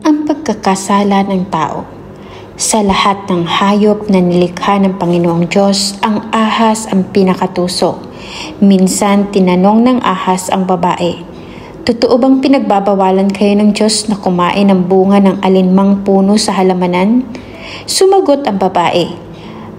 Ang pagkakasala ng tao. Sa lahat ng hayop na nilikha ng Panginoong Diyos, ang ahas ang pinakatuso. Minsan tinanong ng ahas ang babae, "Totoo bang pinagbabawalan kayo ng Diyos na kumain ng bunga ng alinmang puno sa halamanan?" Sumagot ang babae,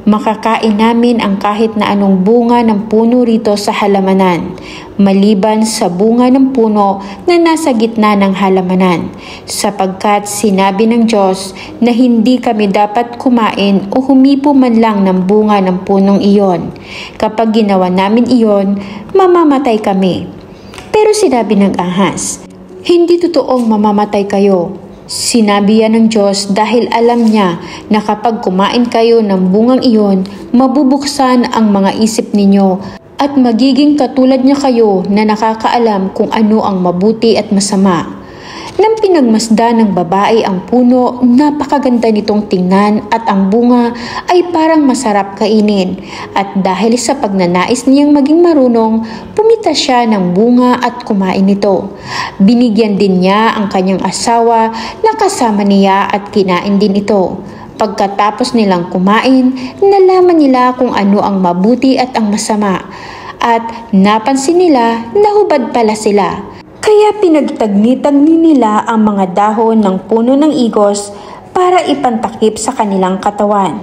"Makakain namin ang kahit na anong bunga ng puno rito sa halamanan, maliban sa bunga ng puno na nasa gitna ng halamanan, sapagkat sinabi ng Diyos na hindi kami dapat kumain o humipo man lang ng bunga ng punong iyon. Kapag ginawa namin iyon, mamamatay kami." Pero sinabi ng ahas, "Hindi totoong mamamatay kayo." Sinabi yan ng Diyos dahil alam niya na kapag kumain kayo ng bungang iyon, mabubuksan ang mga isip ninyo at magiging katulad niya kayo na nakakaalam kung ano ang mabuti at masama. Nang pinagmasdan ng babae ang puno, napakaganda nitong tingnan at ang bunga ay parang masarap kainin. At dahil sa pagnanais niyang maging marunong, pumita siya ng bunga at kumain nito. Binigyan din niya ang kanyang asawa na kasama niya at kinain din ito. Pagkatapos nilang kumain, nalaman nila kung ano ang mabuti at ang masama. At napansin nila na hubad pala sila. Kaya pinagtagni-tagni nila ang mga dahon ng puno ng igos para ipantakip sa kanilang katawan.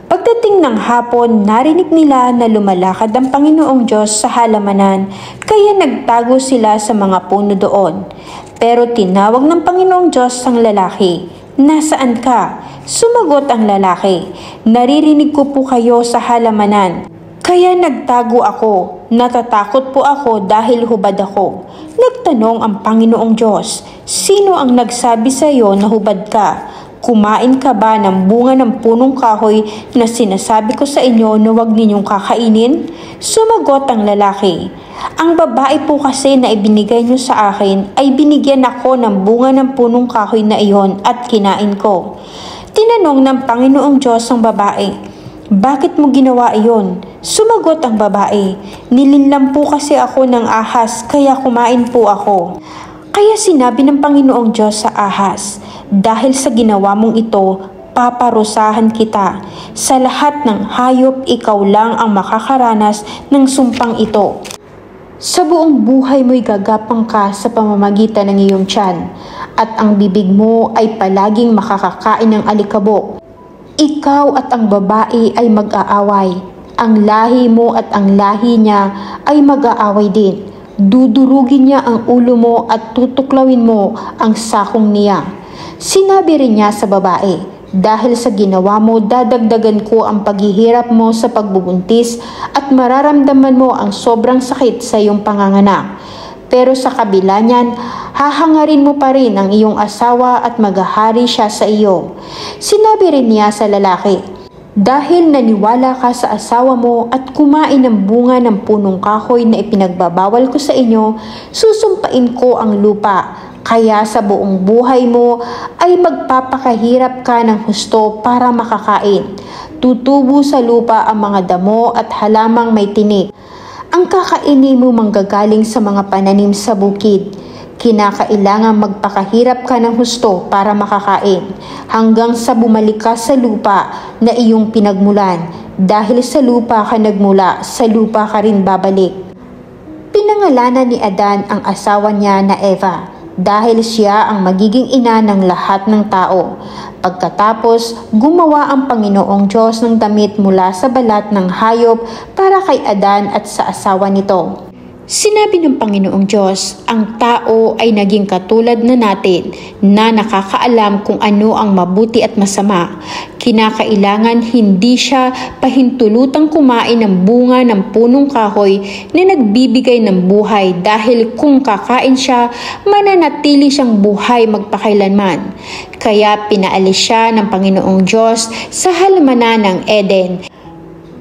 Pagdating ng hapon, narinig nila na lumalakad ang Panginoong Diyos sa halamanan, kaya nagtago sila sa mga puno doon. Pero tinawag ng Panginoong Diyos ang lalaki, "Nasaan ka?" Sumagot ang lalaki, "Naririnig ko po kayo sa halamanan. Kaya nagtago ako, natatakot po ako dahil hubad ako." Nagtanong ang Panginoong Diyos, "Sino ang nagsabi sa iyo na hubad ka? Kumain ka ba ng bunga ng punong kahoy na sinasabi ko sa inyo na huwag ninyong kakainin?" Sumagot ang lalaki, "Ang babae po kasi na ibinigay niyo sa akin ay binigyan ako ng bunga ng punong kahoy na iyon at kinain ko." Tinanong ng Panginoong Diyos ang babae, "Bakit mo ginawa iyon?" Sumagot ang babae, "Nilinlang po kasi ako ng ahas kaya kumain po ako." Kaya sinabi ng Panginoong Diyos sa ahas, "Dahil sa ginawa mong ito, paparusahan kita. Sa lahat ng hayop, ikaw lang ang makakaranas ng sumpang ito. Sa buong buhay mo'y gagapang ka sa pamamagitan ng iyong tiyan, at ang bibig mo ay palaging makakakain ng alikabok. Ikaw at ang babae ay mag-aaway. Ang lahi mo at ang lahi niya ay mag-aaway din. Dudurugin niya ang ulo mo at tutuklawin mo ang sakong niya." Sinabi rin niya sa babae, "Dahil sa ginawa mo, dadagdagan ko ang paghihirap mo sa pagbubuntis at mararamdaman mo ang sobrang sakit sa iyong panganganak. Pero sa kabila niyan, hahangarin mo pa rin ang iyong asawa at maghahari siya sa iyo." Sinabi rin niya sa lalaki, "Dahil naniwala ka sa asawa mo at kumain ng bunga ng punong kahoy na ipinagbabawal ko sa inyo, susumpain ko ang lupa. Kaya sa buong buhay mo ay magpapakahirap ka ng husto para makakain. Tutubo sa lupa ang mga damo at halamang may tinik. Ang kakainin mo manggagaling sa mga pananim sa bukid. Kinakailangan magpakahirap ka ng husto para makakain, hanggang sa bumalik ka sa lupa na iyong pinagmulan. Dahil sa lupa ka nagmula, sa lupa ka rin babalik." Pinangalanan ni Adan ang asawa niya na Eva, dahil siya ang magiging ina ng lahat ng tao. Pagkatapos, gumawa ang Panginoong Diyos ng damit mula sa balat ng hayop para kay Adan at sa asawa nito. Sinabi ng Panginoong Diyos, "Ang tao ay naging katulad na natin na nakakaalam kung ano ang mabuti at masama. Kinakailangan hindi siya pahintulutang kumain ng bunga ng punong kahoy na nagbibigay ng buhay, dahil kung kakain siya, mananatili siyang buhay magpakailanman." Kaya pinaalis siya ng Panginoong Diyos sa halamanan ng Eden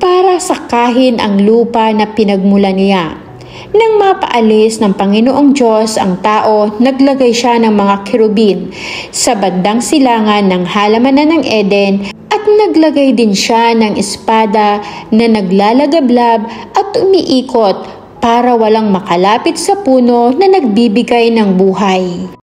para sakahin ang lupa na pinagmulan niya. Nang mapaalis ng Panginoong Diyos ang tao, naglagay siya ng mga kerubin sa bandang silangan ng halamanan ng Eden, at naglagay din siya ng espada na naglalagablab at umiikot para walang makalapit sa puno na nagbibigay ng buhay.